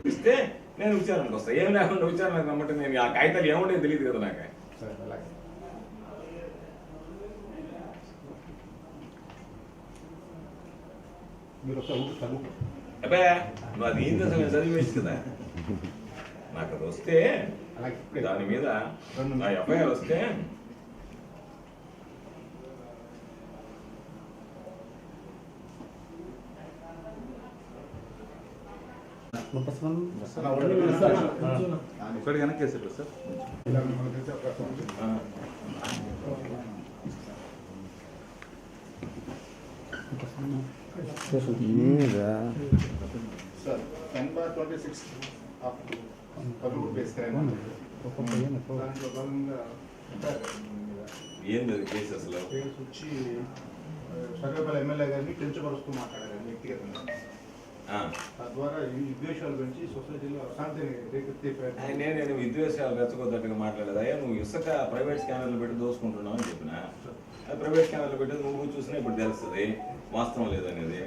ఇస్తే నేను విచారణకు వస్తాను. ఏం లేకుండా విచారణకు రమ్మంటే నేను ఆ కాగితాలు ఏముండే తెలియదు కదా నాకు. అబ్బా నువ్వు అది ఏం అసలు చదివేసి కదా. నాకు అది వస్తే దాని మీద నా ఎఫ్ఐఆర్ వస్తే ఒకటి కనుక వేసారు sir. Sir, 10/26 up to Parur base crime. ఏంది అది కేసు అసలు? కేసు వచ్చి సర్వేపల్లి ఎమ్మెల్యే గారిని పెంచబరుస్తూ మాట్లాడారు వ్యక్తిగతంగా. తద్వారా ఈ విద్వేషాలు పెంచి సొసైటీలో అశాంతిని రేకెత్తే నేను విద్వేషాలు రెచ్చగొద్దట్టుగా మాట్లాడేది. అయ్యా నువ్వు ఇసుక ప్రైవేట్ స్కానర్లు పెట్టి దోసుకుంటున్నావు అని చెప్పిన. ప్రైవేట్ స్కానర్లు పెట్టి నువ్వు చూసినా ఇప్పుడు తెలుస్తుంది వాస్తవం లేదనేది.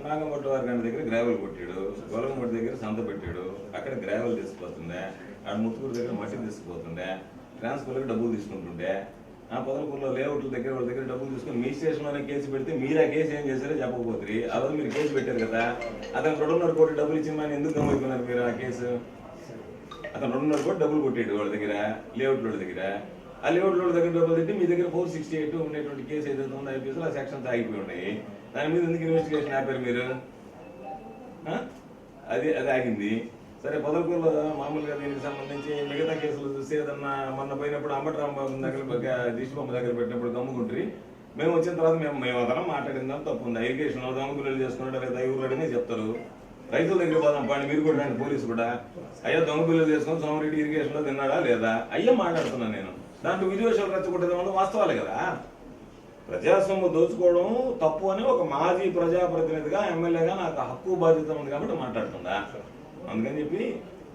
నాగంపట్ల వారి గంట దగ్గర గ్రావెల్ కొట్టాడు, గొలగంపట్టి దగ్గర సంత పెట్టాడు, అక్కడ గ్రావెల్ తీసుకుపోతుండే, ఆడ ముత్తుకూరు దగ్గర మట్టి తీసుకుపోతుండే, ట్రాన్స్ఫర్కి డబ్బులు తీసుకుంటుండే, ఆ పొదలకూరులో లేఅవుట్ల దగ్గర వాళ్ళ దగ్గర డబ్బులు తీసుకుని మీ స్టేషన్లోనే కేసు పెడితే మీరు ఆ కేసు ఏం చేశారో చెప్పకపోతుంది. ఆ రోజు మీరు కేసు పెట్టారు కదా, అతను 2.5 కోటి డబ్బులు ఇచ్చిందని ఎందుకు గమనిస్తున్నారు మీరు? ఆ కేసు అతను 2.5 కోటి డబ్బులు కొట్టాడు వాళ్ళ దగ్గర, లేఅవుట్ వాళ్ళ దగ్గర. ఆ లేఅవుట్ వాళ్ళ దగ్గర డబ్బులు తిట్టి మీ దగ్గర 468 ఉండేటువంటి కేసు ఏదైతే ఉందో ఐపీఎస్లో ఆ సెక్షన్స్ ఆగిపోయి ఉన్నాయి. దాని మీద ఎందుకు ఇన్వెస్టిగేషన్ ఆపారు మీరు? అది ఆగింది. సరే పొదలకూరులో మామూలుగా దీనికి సంబంధించి మిగతా కేసులు చూసి ఏదన్నా మొన్న పోయినప్పుడు అంబటరాంబాబు దగ్గర దిష్టిబొమ్మ దగ్గర పెట్టినప్పుడు గమ్ముకుంటారు. మేము వచ్చిన తర్వాత మేము అతను మాట్లాడిందాం తప్పు ఉంది. ఇరిగేషన్లో దొంగపిల్లలు చేసుకున్నట్టు లేదా ఊర్లోనే చెప్తారు. రైతుల దగ్గర పోదాం పండి మీరు కూడా రండి పోలీసు కూడా. అయ్యా దొంగపిల్లలు చేసుకొని సోమరెడ్డి ఇరిగేషన్లో తిన్నాడా లేదా అయ్యా మాట్లాడుతున్నాను నేను. దాంట్లో విజువేషాలు రెచ్చగొట్టేది వల్ల వాస్తవాలే కదా. ప్రజాస్వామ్యం దోచుకోవడం తప్పు అని ఒక మాజీ ప్రజాప్రతినిధిగా ఎమ్మెల్యేగా నాకు హక్కు బాధ్యత ఉంది కాబట్టి మాట్లాడుతుందా. అందుకని చెప్పి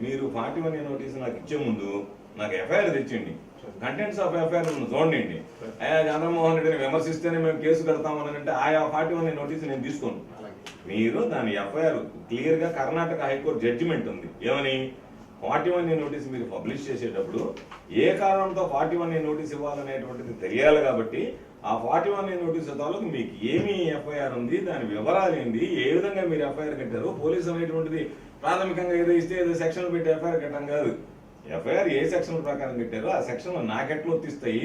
మీరు 41A నోటీస్ నాకు ఇచ్చే ముందు నాకు ఎఫ్ఐఆర్ తెచ్చండి, కంటెంట్స్ ఆఫ్ ఎఫ్ఐఆర్ చూడండి. ఆయా చంద్రమోహన్ రెడ్డిని విమర్శిస్తేనే మేము కేసు కడతామని అంటే ఆయా 41A నోటీస్ నేను తీసుకోను. మీరు దాని ఎఫ్ఐఆర్ క్లియర్ గా కర్ణాటక హైకోర్టు జడ్జిమెంట్ ఉంది. ఏమని 41A నోటీస్ మీరు పబ్లిష్ చేసేటప్పుడు ఏ కారణంతో 41A నోటీస్ ఇవ్వాలనేటువంటిది తెలియాలి. కాబట్టి ఆ 41A నోటీస్ తాలూకు మీకు ఏమి ఎఫ్ఐఆర్ ఉంది, దాని వివరాలు ఏంటి, ఏ విధంగా మీరు ఎఫ్ఐఆర్ కట్టారు. పోలీసు అనేటువంటిది ప్రాథమికంగా ఏదో ఇస్తే ఏదో సెక్షన్లు పెట్టి ఎఫ్ఐఆర్ కట్టడం కాదు. ఎఫ్ఐఆర్ ఏ సెక్షన్ ప్రకారం కట్టారో ఆ సెక్షన్లు నాకెట్లు వర్తిస్తాయి.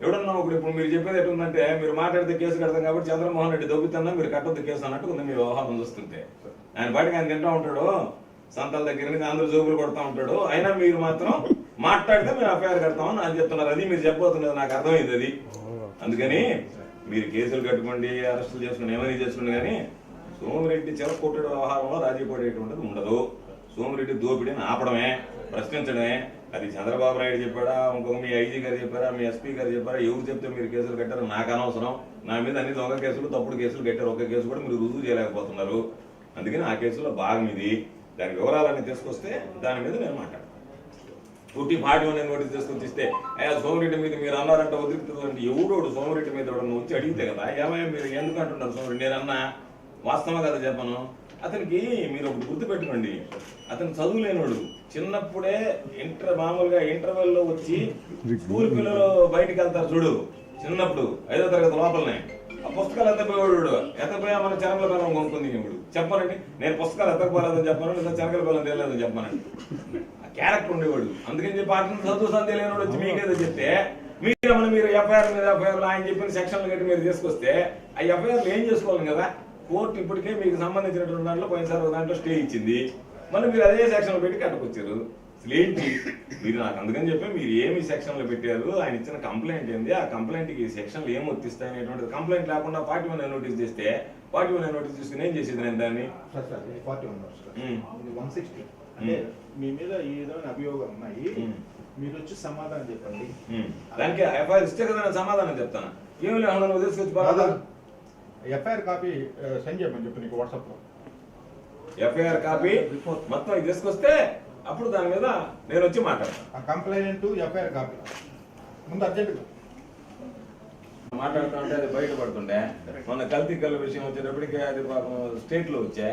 ఎవడన్నా ఇప్పుడు మీరు చెప్పేది ఎట్లుందంటే మీరు మాట్లాడితే కేసు కడతాం కాబట్టి చంద్రమోహన్ రెడ్డి దొబ్బుతున్నా మీరు కట్టొద్దు కేసు అన్నట్టు ఉంది మీ వ్యవహారం చూస్తుంటే. ఆయన పాటికి ఆయన తింటా ఉంటాడు, సంతాల దగ్గర నుంచి అందరూ జోబులు కొడతా ఉంటాడు. అయినా మీరు మాత్రం మాట్లాడితే మేము ఎఫ్ఐఆర్ కడతామని అని చెప్తున్నారు. అది మీరు చెప్పబోతున్నది నాకు అర్థమైంది. అది అందుకని మీరు కేసులు కట్టుకోండి, అరెస్టులు చేసుకుని ఏమని చేసుకోండి. కానీ సోమిరెడ్డి చెరకొట్టడం వ్యవహారంలో రాజీ పడేటువంటిది ఉండదు. సోమిరెడ్డి దోపిడీని ఆపడమే, ప్రశ్నించడమే. అది చంద్రబాబు నాయుడు చెప్పాడా, ఇంకొక మీ ఐజీ గారు చెప్పారా, మీ ఎస్పీ గారు చెప్పారా, ఎవరు చెప్తే మీరు కేసులు కట్టారో నాకు అనవసరం. నా మీద అన్ని దొంగ కేసులు తప్పుడు కేసులు కట్టారు. ఒక కేసు కూడా మీరు రుజువు చేయలేకపోతున్నారు. అందుకని ఆ కేసులో భాగం ఇది. దాని వివరాలన్నీ తీసుకొస్తే దాని మీద నేను మాట్లాడతాను. 41A నోటీస్ తీసుకొచ్చి ఇస్తే అయ్యా సోమిరెడ్డి మీద మీరు అన్నారంటే ఉద్రిక్తంటే ఎవడోడు సోమిరెడ్డి మీద నువ్వు వచ్చి అడిగితే కదా ఏమయ్యా మీరు ఎందుకు అంటున్నారు సోమిరెడ్డి? నేను అన్నా వాస్తవం కదా చెప్పను. అతనికి మీరు ఒకటి గుర్తుపెట్టుకోండి, అతను చదువు లేనివాడు. చిన్నప్పుడే మామూలుగా ఇంటర్వెల్లో వచ్చి స్కూల్ పిల్లలు బయటికి వెళ్తారు చూడు, చిన్నప్పుడు 5వ తరగతి లోపలనే ఆ పుస్తకాలు ఎత్తపోయాడు. ఎత్తపోయా మన చెనకల బెల్లం కొనుక్కుంది. ఇప్పుడు చెప్పనండి, నేను పుస్తకాలు ఎత్తకపోలేదని చెప్పాను, లేదా చెనకల బెల్లం తెలియదని చెప్పానండి. ఆ క్యారెక్టర్ ఉండేవాడు. అందుకని చెప్పి అతను చదువు సందేహం లేనివాడు వచ్చి మీకేదో చెప్తే మీరు ఎఫ్ఐఆర్ మీద ఎఫ్ఐఆర్లు ఆయన చెప్పిన సెక్షన్లు కట్టి మీరు తీసుకొస్తే ఆ ఎఫ్ఐఆర్లు ఏం చేసుకోవాలి కదా. కోర్టు ఇప్పటికే మీకు సంబంధించినటువంటి దాంట్లో పోయినసారి దాంట్లో స్టే ఇచ్చింది. మళ్ళీ మీరు అదే సెక్షన్లో పెట్టి కట్టుకొచ్చారు. అసలు ఏంటి మీరు? నాకు అందుకని చెప్పి మీరు ఏమి సెక్షన్లో పెట్టారు, ఆయన ఇచ్చిన కంప్లైంట్ ఏంది, ఆ కంప్లైంట్కి ఈ సెక్షన్లు ఏం వర్తిస్తాయి అనేటువంటిది. కంప్లైంట్ లేకుండా 41A నోటీస్ చేస్తే 41A నోటీస్ తీసుకుని ఏం చేసేది నేను దాన్ని? 160 అంటే మీ మీద ఏదైనా అభియోగాలు ఉన్నాయి, మీరు వచ్చి సమాధానం చెప్పండి. దానికి ఎఫ్ఐఆర్ ఇస్తే కదా నేను సమాధానం చెప్తాను. ఏమి లేకుండా నువ్వు తీసుకొచ్చి బాగా ఎఫ్ఐఆర్ కాపీ సెండ్ చేయమని చెప్పి నీకు వాట్సాప్ లో ఎఫ్ఐఆర్ కాపీ మొత్తం ఇది తీసుకొస్తే అప్పుడు దాని మీద నేను వచ్చి మాట్లాడతాను. ఆ కంప్లైంట్ ఎఫ్ఐఆర్ కాపీ ముందు అర్జెంటుగా మాట్లాడుతూ ఉంటే అది బయటపడుతుండే. మొన్న కల్తీ కళ్ళ విషయం వచ్చేటప్పటికి అది స్టేట్ లో వచ్చా.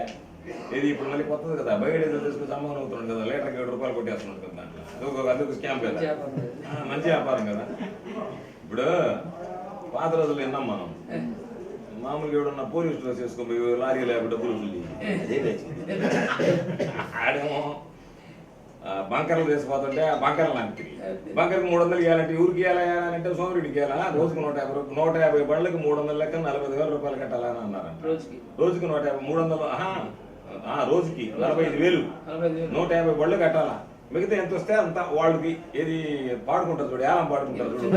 ఇది ఇప్పుడు మళ్ళీ కొత్తది కదా బయోడీజిల్ తీసుకుని సంబంధం అవుతుంది కదా లీటర్కి 7 రూపాయలు కొట్టేస్తున్నాడు కదా దాంట్లో అదొక స్కామ్ కదా మంచి వ్యాపారం కదా. ఇప్పుడు పాత రోజులు విన్నాం మనం మామూలుగా ఎవడన్నా పోలీస్ డ్రెస్ వేసుకోపోయి లారీ లేకపోతే డబ్బులు ఆడేమో బంకర్లు వేసిపోతుంటే ఆ బంకర్లు లాంటివి బంకర్కి 300 ఇవ్వాలంటే ఊరికి ఇవ్వాలంటే సోమరెడ్డికి ఇవ్వాలా రోజుకు 150 బండ్లకి 300 లెక్క 45,000 రూపాయలు కట్టాలని అన్నారంట. రోజుకి 150 300 రోజుకి 45,000 150 బళ్ళు కట్టాలా. మిగతా ఎంత వస్తే అంత వాళ్ళకి ఏది పాడుకుంటారు చూడు ఏలం పాడుకుంటారు చూడు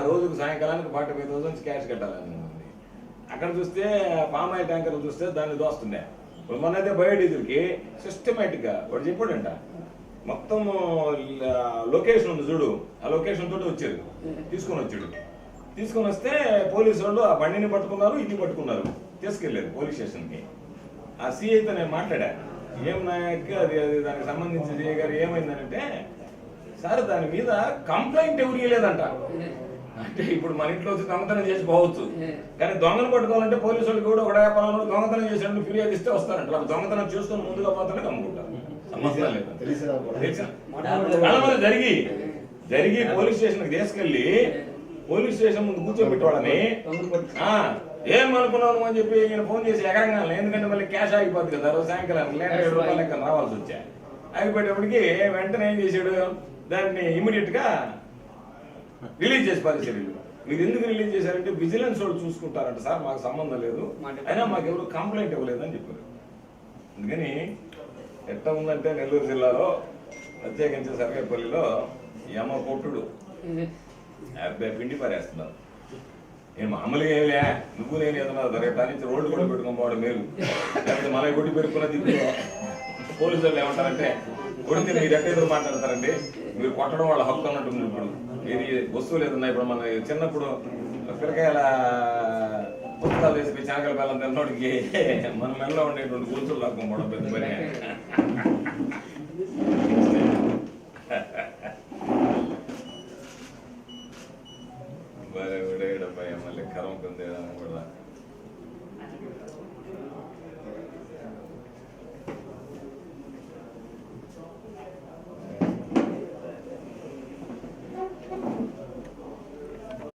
రోజుకు సాయంకాలానికి 45,000 క్యాష్ కట్టాలని ఉంది. అక్కడ చూస్తే పామ్ ఆయిల్ ట్యాంకర్లు చూస్తే దాన్ని దోస్తుండే. ఇప్పుడు మొన్నైతే బయోడీజిల్కి సిస్టమేటిక్గా వాడు చెప్పాడంట మొత్తం లొకేషన్ ఉంది చూడు ఆ లొకేషన్ తోటి వచ్చారు తీసుకొని వస్తే పోలీసు వాళ్ళు ఆ బండిని పట్టుకున్నారు ఇది పట్టుకున్నారు తీసుకెళ్ళారు పోలీస్ స్టేషన్కి. ఆ సిఐతో నేను మాట్లాడా ఏం నాయక్ అది దానికి సంబంధించి సిఐ గారు ఏమైందనంటే సార్ దాని మీద కంప్లైంట్ ఎవరు ఇవ్వలేదంట. అంటే ఇప్పుడు మన ఇంట్లో వచ్చి దొంగతనం చేసి పోవచ్చు కానీ దొంగను పట్టుకోవాలంటే పోలీసు వాళ్ళకి కూడా ఒక వ్యాపారంలో దొంగతనం చేసినట్టు ఫిర్యాదు ఇస్తే వస్తారంట. అలా దొంగతనం చూసుకొని ముందుగా పోతానే కమ్ముకుంటారు. జరిగి పోలీస్ స్టేషన్ తీసుకెళ్లి పోలీస్ స్టేషన్ ముందు కూర్చోబెట్టేవాళ్ళని ఏమనుకున్నాను అని చెప్పి ఈయన ఫోన్ చేసి ఎగరంగా ఎందుకంటే మళ్ళీ క్యాష్ ఆగిపోద్ది కదా రోజు సాయంకాలం 7 రూపాయలు లెక్క రావాల్సి వచ్చా. ఆగిపోయేటప్పటికి వెంటనే ఏం చేశాడు దాన్ని ఇమీడియట్ గా రిలీజ్ చేసి పారేశారు. మీరు ఎందుకు రిలీజ్ చేశారంటే విజిలెన్స్ వాళ్ళు చూసుకుంటారంట సార్ మాకు సంబంధం లేదు అయినా మాకు ఎవరు కంప్లైంట్ ఇవ్వలేదని చెప్పారు. అందుకని ఎట్లా ఉందంటే నెల్లూరు జిల్లాలో ప్రత్యేకించి సర్వేపల్లిలో యమ కొట్టుడు పిండి పారేస్తున్నారు. నేను మామూలుగా ఏమిలే నువ్వు నేను ఏదన్నా రేపు దాని నుంచి రోడ్డు కూడా పెట్టుకోపోవడం మేలు లేకపోతే మళ్ళీ కొట్టి పెట్టుకున్నది. పోలీసు వాళ్ళు ఏమంటారంటే కొడితే మీరు ఎక్కడెదురు మాట్లాడతారండి మీరు కొట్టడం వాళ్ళ హక్కు అన్నట్టుంది. ఇప్పుడు ఇది వస్తువులు ఏదన్నా ఇప్పుడు మన చిన్నప్పుడు పిల్లకాయల పుస్తకాలు వేసి చెనకల బెల్లం తిన్నోడికి మన మెల్లో ఉండేటువంటి గురుతులు లాక్కోవడం పెద్ద పని.